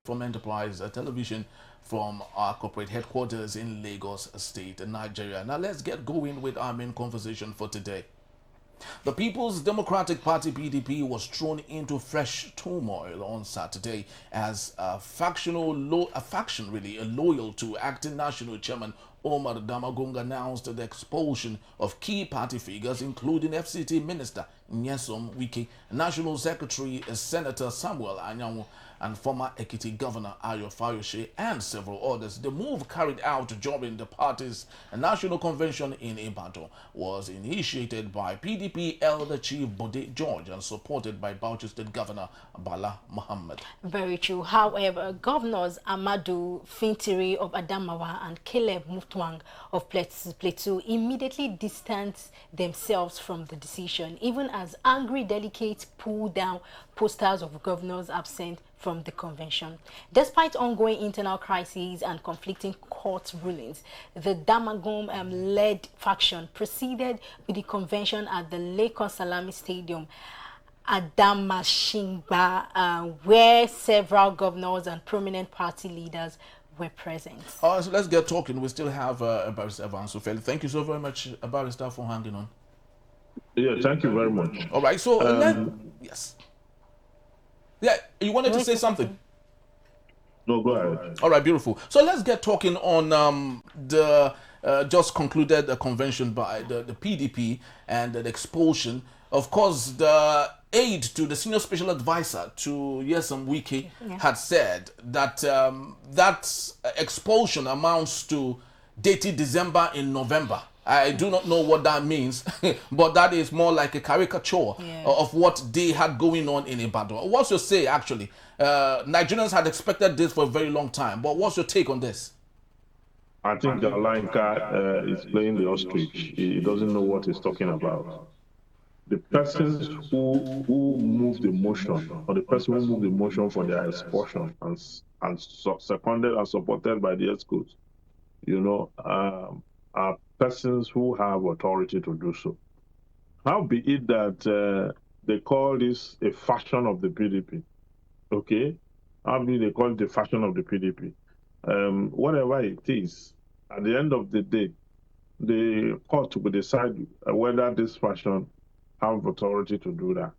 from Enterprise Television from our corporate headquarters in Lagos State, Nigeria. Now let's get going with our main conversation for today. The People's Democratic Party (PDP) was thrown into fresh turmoil on Saturday as a faction loyal to acting national chairman Omar Damagum announced the expulsion of key party figures, including FCT Minister NYESOM WIKE, National Secretary Senator Samuel Anyanwu, and former Ekiti Governor Ayo Fayose, and several others. The move, carried out during the party's national convention in Ibadan, was initiated by PDP Elder Chief Bode George and supported by Bauchi State Governor Bala Muhammad. Very true. However, Governors Amadu Fintiri of Adamawa and Caleb Mutwang of Plateau immediately distanced themselves from the decision, even as angry delegates pulled down posters of governors absent from the convention. Despite ongoing internal crises and conflicting court rulings, the DAMAGUM-LED faction proceeded with the convention at the Lagos Salami Stadium at Damashingba, where several governors and prominent party leaders were present. So let's get talking. We still have Barrister Evans Sufeli. Thank you so very much, Barrister, for hanging on. Yeah, thank you very much. All right, so yes. Yeah, you wanted to say something? No, go ahead. All right, beautiful. So let's get talking on the just concluded convention by the PDP and the expulsion. Of course, the aide to the senior special advisor to NYESOM WIKE had said that that expulsion amounts to dated December in November. I do not know what that means, but that is more like a caricature of what they had going on in Ibadan. What's your say, actually? Nigerians had expected this for a very long time, but what's your take on this? I think the Alainka is playing the ostrich. He doesn't know what he's talking about. The persons who moved the motion, or the person who moved the motion for their expulsion and seconded and supported by the ESCOs, are persons who have authority to do so. How be it that they call this a faction of the PDP? Okay? How be they call it the faction of the PDP? Whatever it is, at the end of the day, the court will decide whether this faction have authority to do that.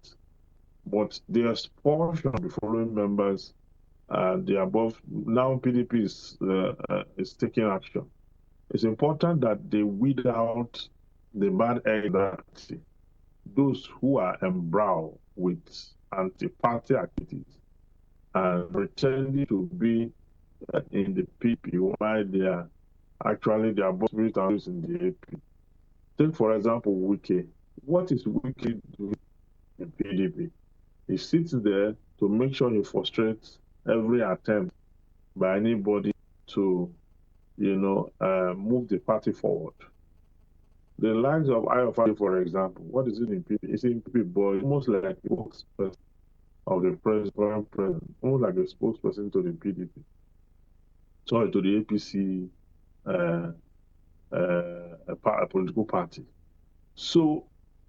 But the expulsion of the following members, the above, now PDP is taking action. It's important that they weed out the bad eggs, those who are embroiled with anti-party activities and pretending to be in the PP while they are actually the above spirit in the AP. Take, for example, WIKE. What is WIKE doing in PDP? He sits there to make sure he frustrates every attempt by anybody to move the party forward. The likes of IOFA, for example, what is it in PDP? It's in PDP, but almost like a spokesperson of the president, almost like a spokesperson to the PDP. Sorry, to the APC, a political party. So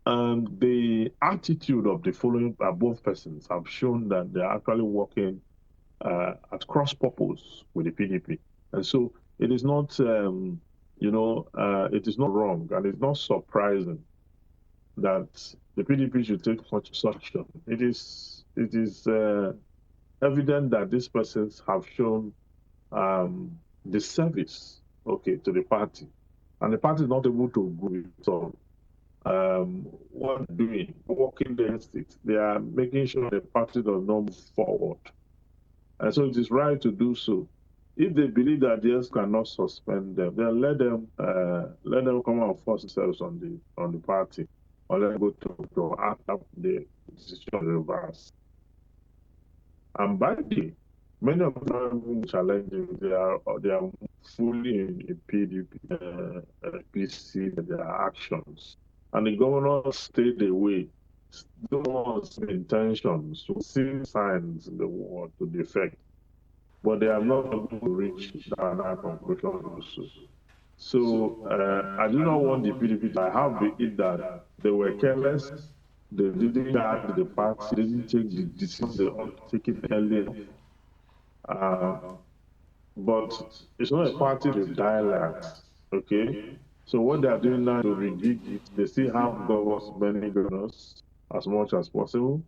the attitude of the following above persons have shown that they're actually working at cross purpose with the PDP. And so it is not, it is not wrong, and it's not surprising that the PDP should take such action. It is evident that these persons have shown the service, to the party, and the party is not able to go with it. So, what they're doing, working against it, they are making sure the party does not move forward, and so it is right to do so. If they believe that the ESCO cannot suspend them, then let them come and force themselves on the party, or let them go to act up the decision reverse. And by the way, many of them challenging, they are fully in PDP, PC, their actions, and the governor stayed away. Those intentions, see signs in the world to the effect, but they have not been able to reach that conclusion also. So I do not want the PDP to have it that they were careless, they didn't guard the party, they didn't take the decision, they ought to take it earlier. But it's not a party to dialect, okay? So what they are doing now to rejig it, they still have governors, many governors, as much as possible.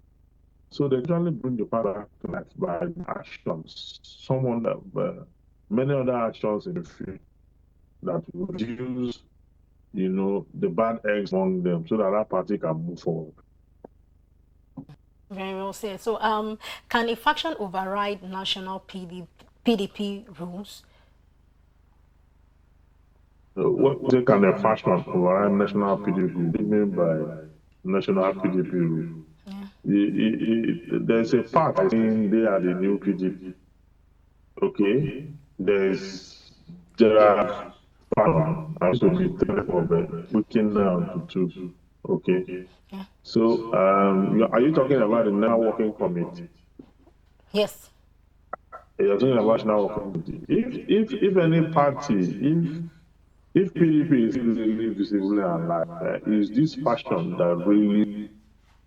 So they usually bring the party back to life by actions. Someone that many other actions in the field that will reduce, the bad eggs among them, so that party can move forward. Very well said. So, can a faction override national PDP rules? What can a faction override national PDP? What do you mean by national PDP rule? There's a part I think they are the new PDP. Okay, there are factions. I used to be three for we came down to two. Okay, so are you talking about the now working committee? Yes. You're talking about national working committee. If any party, if PDP is really visibly alive, is this faction that really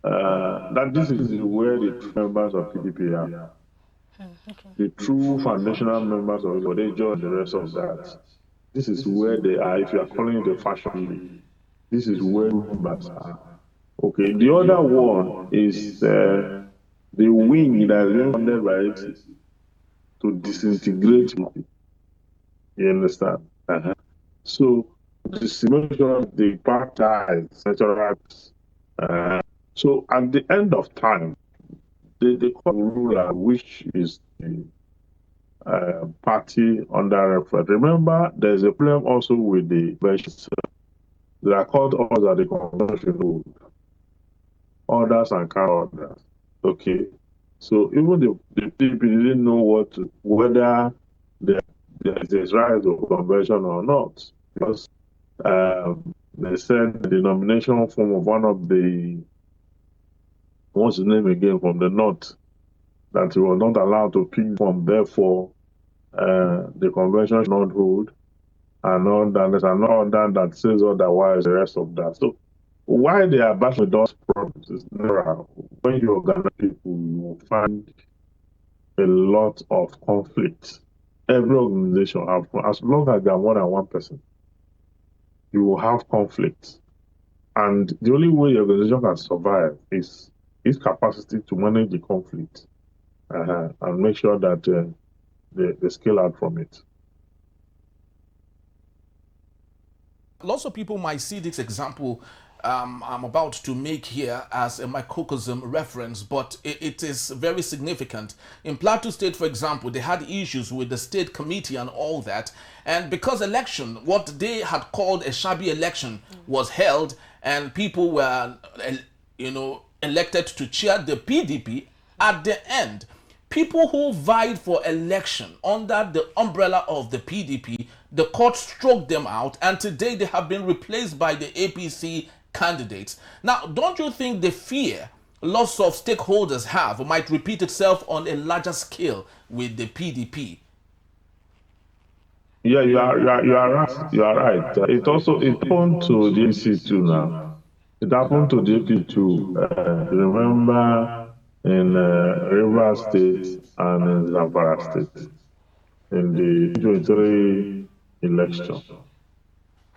that this is where the true members of PDP are. Okay. The true foundational members of it, or they join the rest of that. This is where they are. If you are calling it a fashion league, this is where members are. Okay. The other one is the wing that is being funded by it to disintegrate people. You understand? So disintegration, the parties, natural. So at the end of time, they call ruler, which is the party under reference. Remember, there's a problem also with the versions. They are called orders that the convention hold. Orders and counter orders. Okay. So even the people didn't know whether there is right to convention or not. Because they said the nomination form of one of the, what's his name again, from the north, that he was not allowed to pick from, therefore the convention should not hold, and all that. There's another order that says otherwise, the rest of that. So why they are back with those problems is when you organize people, you will find a lot of conflict. Every organization have, as long as there are more than one person, you will have conflict. And the only way the organization can survive is its capacity to manage the conflict and make sure that they scale out from it. Lots of people might see this example I'm about to make here as a microcosm reference, but it is very significant. In Plateau State, for example, they had issues with the state committee and all that. And because election, what they had called a shabby election, was held, and people were, elected to chair the PDP, at the end, people who vied for election under the umbrella of the PDP, the court struck them out, and today they have been replaced by the APC candidates. Now, don't you think the fear lots of stakeholders have might repeat itself on a larger scale with the PDP? Yeah, you are right. You are right. It happened to the APC too now. It happened to the APC too. Remember in Rivers State and in Zamfara State in the 2023 election,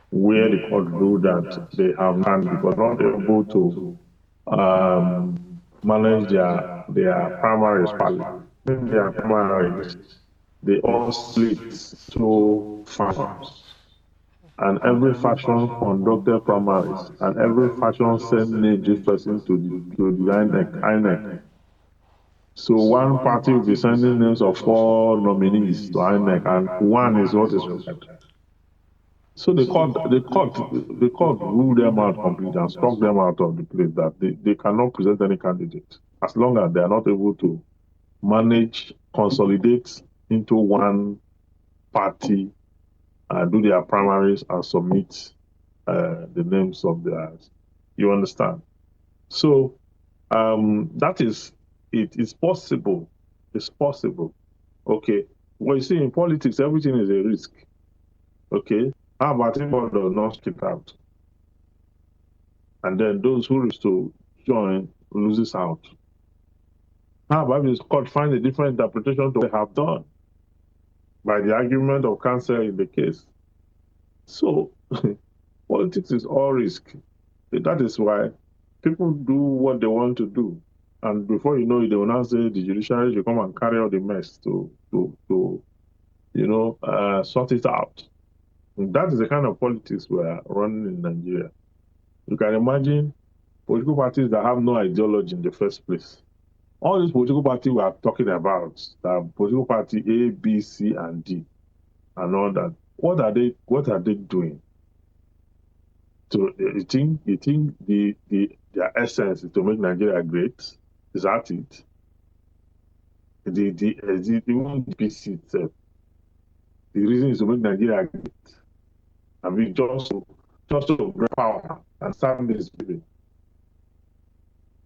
where the court ruled that they have because not able to manage their primaries. In their primaries, they all split to factions. And every faction conducted primaries, and every faction sent this person to the INEC. So one party will be sending names of 4 nominees to INEC, and one is what is required. So the court ruled them out completely and struck them out of the place that they cannot present any candidate as long as they are not able to manage, consolidate into one party, do their primaries and submit the names of theirs. You understand? So that is it. It's possible. It's possible. Okay. Well, you see, in politics, everything is a risk. Okay. How about if one does not skip out? And then those who wish to join loses out. How about this court find a different interpretation to what they have done by the argument of counsel in the case? So politics is all risk. That is why people do what they want to do. And before you know it, they will now say the judiciary should come and carry out the mess to sort it out. And that is the kind of politics we are running in Nigeria. You can imagine political parties that have no ideology in the first place. All these political parties we are talking about, the political party A, B, C, and D, and all that. What are they doing? So you think their essence is to make Nigeria great? Is that it? Even the PC itself, the reason is to make Nigeria great. I mean, just to grab power and start this building.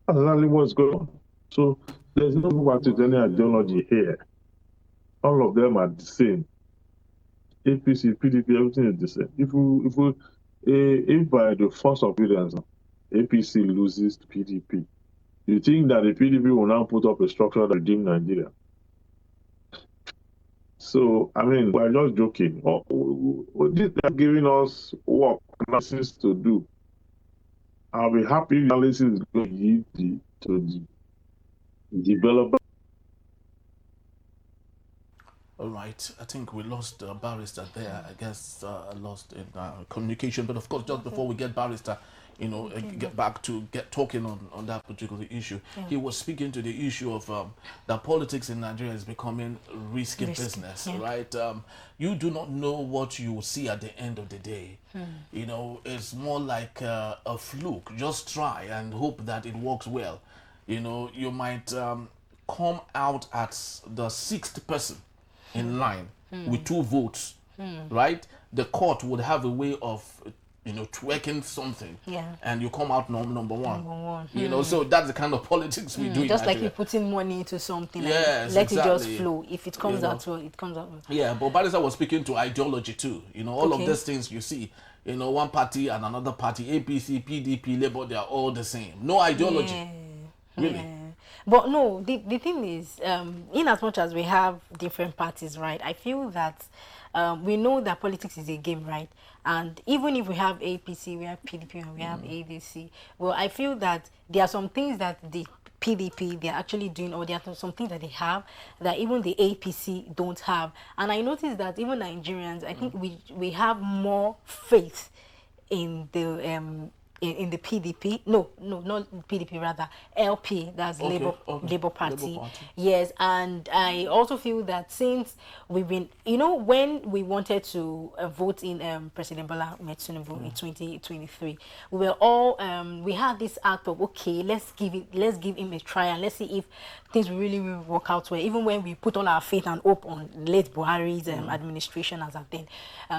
That's exactly what's going on. So there's no any ideology here. All of them are the same. APC, PDP, everything is the same. If by the force of evidence, APC loses PDP, you think that the PDP will now put up a structure that redeem Nigeria? So, I mean, we're just joking. They're giving us work, analysis to do. I'll be happy if analysis is going to develop. All right, I think we lost Barrister there. I guess lost in communication. But of course, just before we get Barrister, get back to talking on that particular issue, he was speaking to the issue of that politics in Nigeria is becoming risky business, right? You do not know what you will see at the end of the day. It's more like a fluke. Just try and hope that it works well. You might come out as the sixth person in line with 2 votes, right? The court would have a way of, twerking something, and you come out number one. So that's the kind of politics we do. Just like you putting money into something, yes, let it just flow. If it comes out well, it comes out well. Yeah, but Barrister was speaking to ideology too. All of these things you see, one party and another party, APC, PDP, Labour, they are all the same. No ideology, really. But no, the thing is, in as much as we have different parties, right, I feel that we know that politics is a game, right? And even if we have APC, we have PDP, and we have ADC, well, I feel that there are some things that the PDP, they're actually doing, or there are some things that they have that even the APC don't have. And I noticed that even Nigerians, I think we have more faith in the in the PDP, no, not PDP, rather LP, that's Labour Party. Yes, and I also feel that since we've been, when we wanted to vote in President Bola Ahmed Tinubu in 2023, we were all we had this act of, okay, let's give him a try and let's see if things really will work out well. Even when we put all our faith and hope on late Buhari's administration as of then,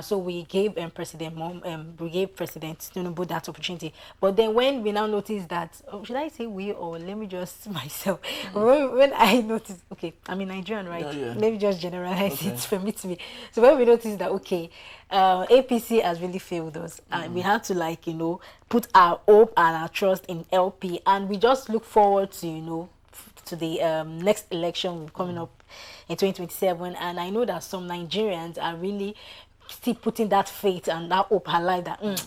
so we gave President Tinubu that opportunity. But then when we now notice that, should I say we, or let me just myself, when I noticed, okay, I'm in Nigerian, right? Let me just generalize it, permit me. So when we noticed that, okay, APC has really failed us, and we had to put our hope and our trust in LP, and we just look forward to, to the next election coming up in 2027. And I know that some Nigerians are really still putting that faith and that hope alive that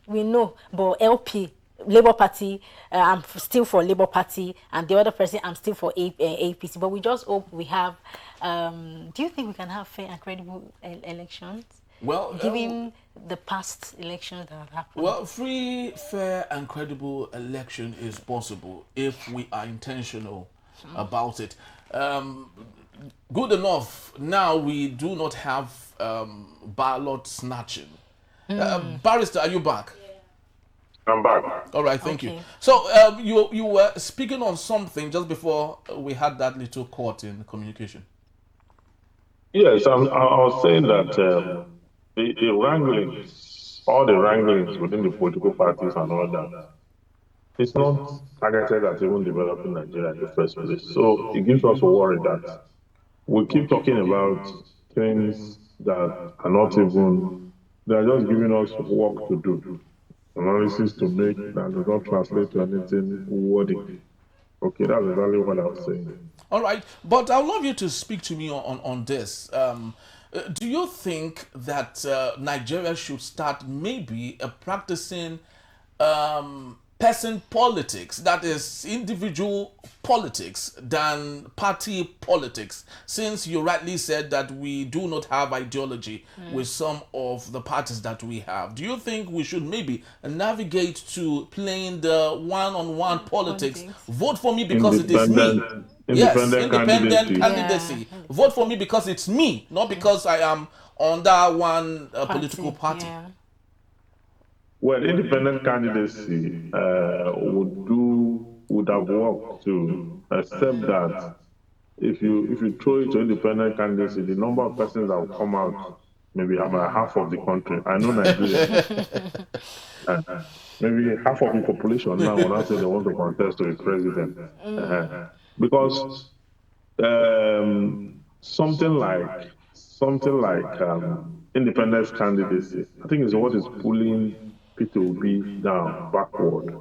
we know, but LP, Labour Party, I'm still for Labour Party, and the other person, I'm still for APC. But we just hope we have, do you think we can have fair and credible elections? Well, given the past elections that have happened. Well, free, fair and credible election is possible if we are intentional about it. Good enough, now we do not have ballot snatching. Barrister, are you back? I'm back. All right, thank you. So you were speaking on something just before we had that little cut in communication. Yes, I was saying that the wranglings, all the wranglings within the political parties and all that, it's not targeted at even developing Nigeria in the first place. So it gives us a worry that we keep talking about things that are not even, they are just giving us work to do, analysis to make that does not translate to anything worthy. Okay, that's exactly what I was saying. All right, but I would love you to speak to me on this. Do you think that Nigeria should start maybe practicing person politics, that is individual politics, than party politics, since you rightly said that we do not have ideology with some of the parties that we have? Do you think we should maybe navigate to playing the one-on-one politics? Vote for me because it is me. Yes, Independent independent candidacy. candidacy. Vote for me because it's me, not because I am under one political party. Yeah. Well, independent candidacy would have worked too, except that if you throw it to independent candidacy, the number of persons that will come out maybe about half of the country. I know Nigeria, maybe half of the population now will not say they want to contest to be president, because something like independence candidacy, I think, is what is pulling P2B down backward,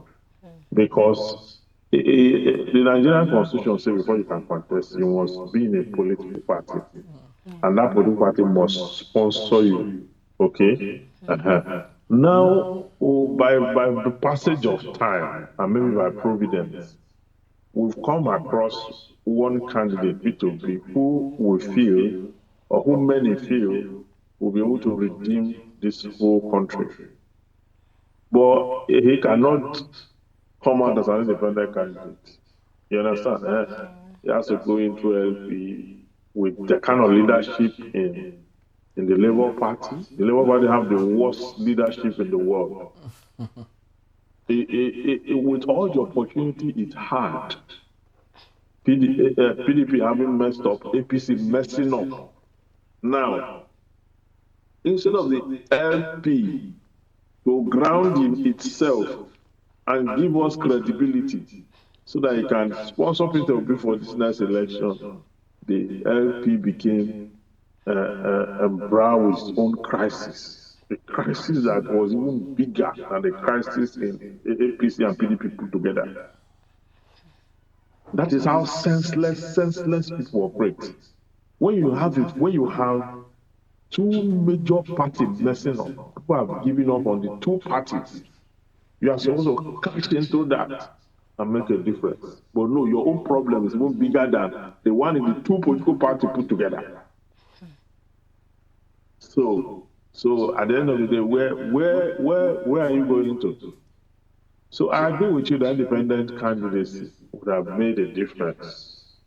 because the Nigerian constitution says before you can contest, you must be in a political party, and that political party must sponsor you. Okay. Now, by the passage of time and maybe by providence, we've come across one candidate, P2B, who we feel, or who many feel, will be able to redeem this whole country. But he cannot come out as an independent candidate. You understand? He has to go into LP with the kind of leadership in the Labour Party. The Labour Party have the worst leadership in the world. With all the opportunity it had, PDP having messed up, APC messing up. Now, instead of the LP to ground in itself and give us credibility so that it can sponsor P2B for this next election, the LP became embroiled with its own crisis. A crisis that was even bigger than the crisis in APC and PDP put together. That is how senseless people operate. When you have two major parties messing up, people have given up on the two parties. You are supposed to catch into that and make a difference. But no, your own problem is even bigger than the one in the two political parties put together. So at the end of the day, where are you going to? So I agree with you that independent candidacy would have made a difference.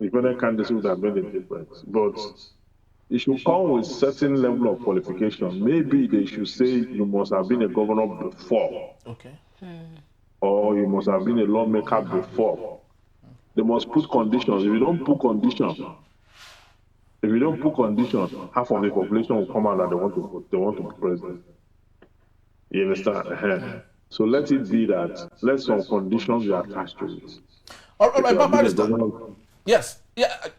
Independent candidacy would have made a difference. But it should come with certain level of qualification. Maybe they should say you must have been a governor before. Okay. Or you must have been a lawmaker before. They must put conditions. If you don't put conditions, half of the population will come out that they want to be president. You understand? So let it be that. Let some conditions be attached to it. All right, Barrister. Yes. Yes.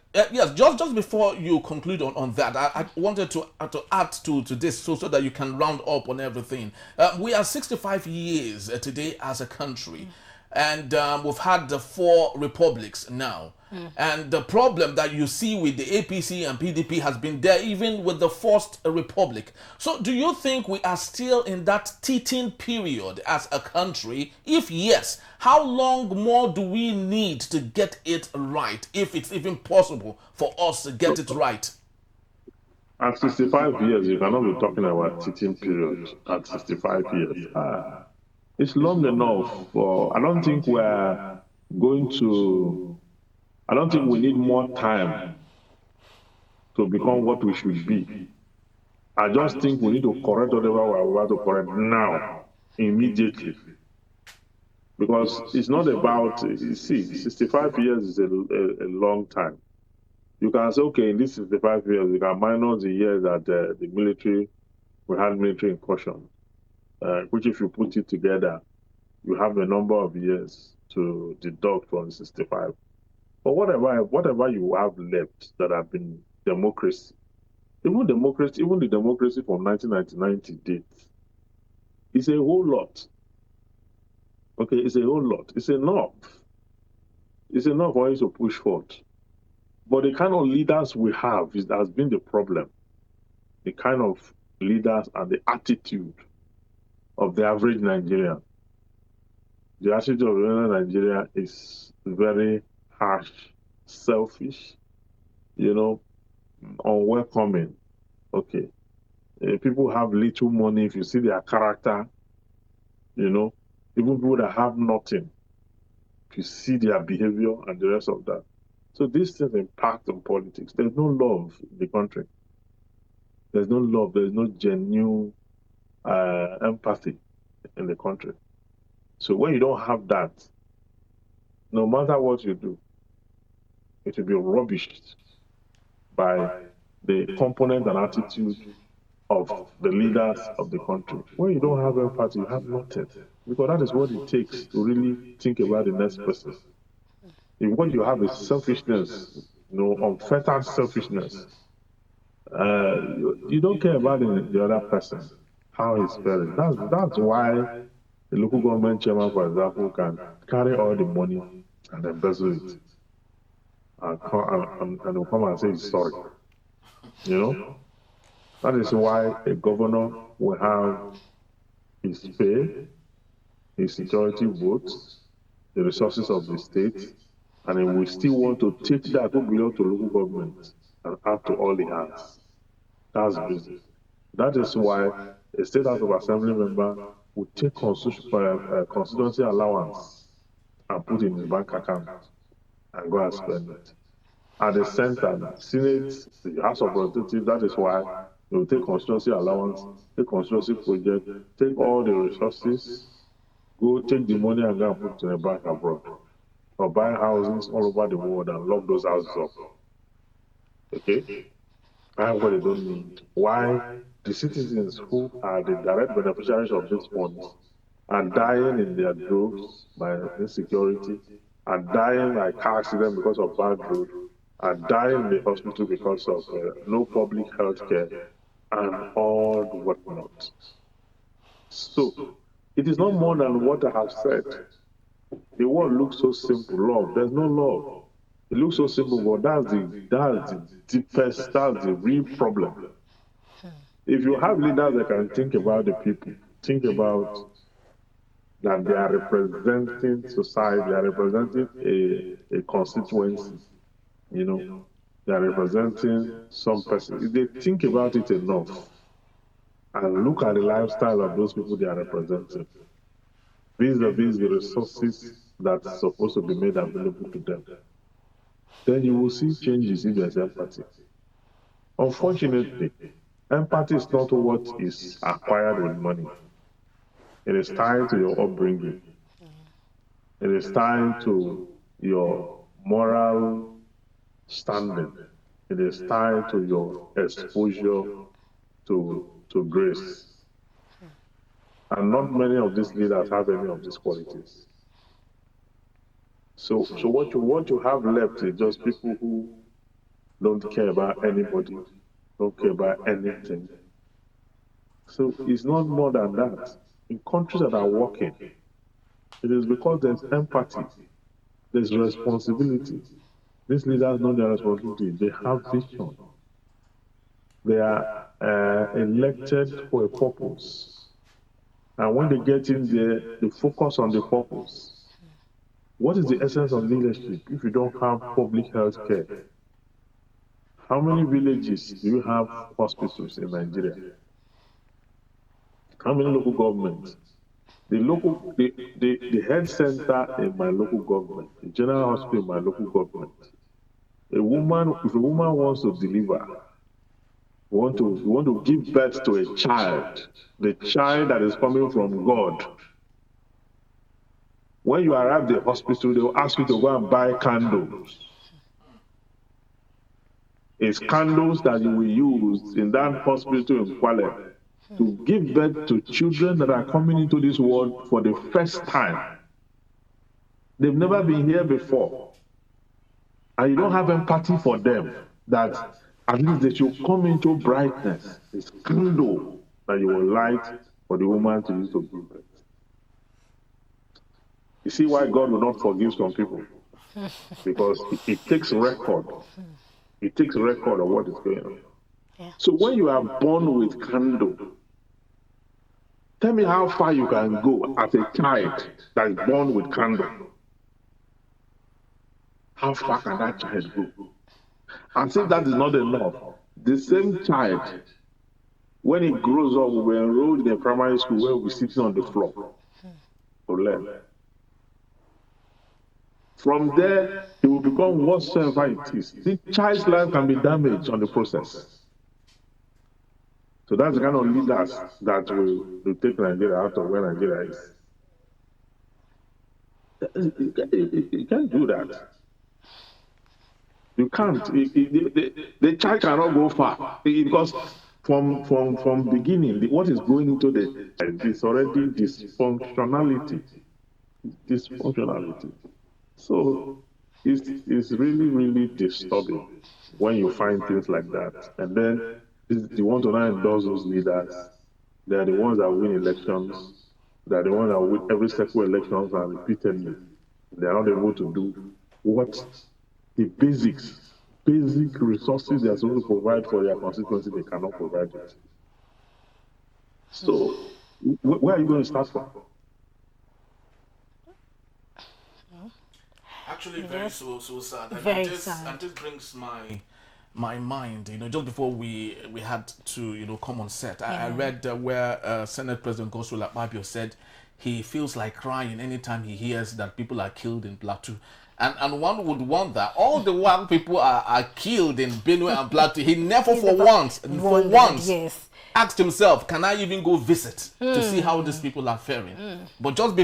Just before you conclude on that, I wanted to add to this so that you can round up on everything. We are 65 years today as a country, and we've had the 4 republics now. And the problem that you see with the APC and PDP has been there even with the first republic. So do you think we are still in that teething period as a country? If yes, how long more do we need to get it right, if it's even possible for us to get it right? At 65 years, you cannot be talking about teaching period at 65 years. It's long enough. I don't think we need more time to become what we should be. I just think we need to correct whatever we're about to correct now, immediately. Because it's not about, 65 years is a long time. You can say, okay, in this 65 years, you can minus the years that we had military incursion, which if you put it together, you have a number of years to deduct from 65. But whatever you have left that have been democracy, even the democracy from 1999 to date, it's a whole lot. Okay, it's a whole lot. It's enough. It's enough for us to push forward. But the kind of leaders we have has been the problem. The kind of leaders and the attitude of the average Nigerian. The attitude of the average Nigerian is very harsh, selfish, unwelcoming. Okay. People have little money. If you see their character, even people that have nothing, if you see their behavior and the rest of that. So these things impact on politics. There's no love in the country. There's no love. There's no genuine empathy in the country. So when you don't have that, no matter what you do, it will be rubbished by the component and attitude of the leaders of the country. When you don't have empathy, you have nothing. Because that is what it takes to really think about the next person. If what you have is selfishness, unfettered selfishness, you don't care about the other person, how he's feeling. That's why the local government chairman, for example, can carry all the money and embezzle it and will come and say he's sorry. That is why a governor will have his pay, his security votes, the resources of the state, and he will still want to take that to belong to local government and add to all he has. That's business. That is why a state House of Assembly member will take constituency allowance and put in his bank account and go and spend it. At the center, Senate, the House of Representatives, that is why they will take constituency allowance, take constituency project, take all the resources, go take the money and go and put it in a bank abroad, or buy houses all over the world and lock those houses up. Okay? That's what they don't need. Why? The citizens who are the direct beneficiaries of these funds are dying in their droves by insecurity, are dying by car accident because of bad road, are dying in the hospital because of no public health care and all whatnot. So, it is not more than what I have said. The word looks so simple, love. There's no love. It looks so simple, but that's the deepest, that's the real problem. If you have leaders that can think about the people, think about that they are representing society, they are representing a constituency, they are representing some person. If they think about it enough and look at the lifestyle of those people they are representing, vis-a-vis the resources that's supposed to be made available to them, then you will see changes if there's empathy. Unfortunately, empathy is not what is acquired with money. It is tied to your upbringing. It is tied to your moral standing. It is tied to your exposure to grace. And not many of these leaders have any of these qualities. So what you have left is just people who don't care about anybody, don't care about anything. So it's not more than that. In countries that are working, it is because there's empathy, there's responsibility. These leaders know their responsibility. They have vision. They are elected for a purpose. And when they get in there, they focus on the purpose. What is the essence of leadership if you don't have public health care? How many villages do you have hospitals in Nigeria? How many local governments? The health center in my local government, the general hospital in my local government. If a woman wants to deliver, you want to give birth to a child, the child that is coming from God. When you arrive at the hospital, they will ask you to go and buy candles. It's candles that you will use in that hospital in Kwale to give birth to children that are coming into this world for the first time. They've never been here before. And you don't have empathy for them, that at least they should come into brightness. It's candle that you will light for the woman to use to give birth. You see why God will not forgive some people? because it takes record. It takes record of what is going on. Yeah. So when you are born with candle, tell me how far you can go as a child that is born with candle. How far can that child go? And if that is not enough, the same child, when he grows up, will be enrolled in a primary school where we'll be sitting on the floor to learn. From there, he will become whatsoever it is. The child's life can be damaged on the process. So that's the kind of leaders that will take Nigeria out of where Nigeria is. You can't do that. You can't. The child cannot go far because from beginning, what is going into it's already dysfunctionality. Dysfunctionality. So it's really, really disturbing when you find things like that. And then you want to now endorse those leaders. They are the ones that win elections. They are the ones that win every second elections and repeatedly. They are not able to do what the basic resources they are supposed to provide for their constituency, they cannot provide it. So where are you going to start from? Actually, very so sad. Very and sad. And this brings my mind, just before we had to, come on set, I read where Senate President Godswill Akpabio said he feels like crying anytime he hears that people are killed in Plateau. And one would wonder, all the while people are killed in Benue and Plateau, he never for once yes, asked himself, can I even go visit to see how these people are faring? But just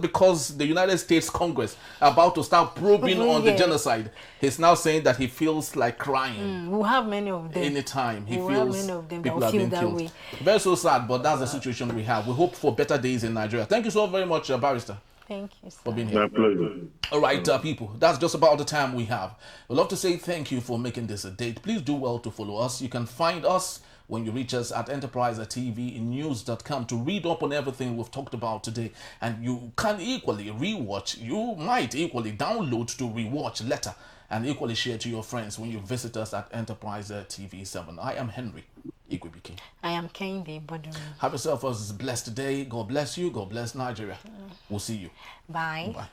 because the United States Congress are about to start probing on the genocide, he's now saying that he feels like crying. We'll have many of them. Anytime he we'll feels have many of them people are being killed. way. Very so sad, but that's the situation we have. We hope for better days in Nigeria. Thank you so very much, Barrister. Thank you, sir. For being here. My pleasure. All right, people, that's just about the time we have. We'd love to say thank you for making this a date. Please do well to follow us. You can find us when you reach us at enterprisetvnews.com to read up on everything we've talked about today. And you can equally rewatch, you might equally download to rewatch later and equally share to your friends when you visit us at Enterprise TV 7. I am Henry Igwebike. I am Kehinde Bodun. Have yourself a blessed day. God bless you. God bless Nigeria. We'll see you. Bye. Bye.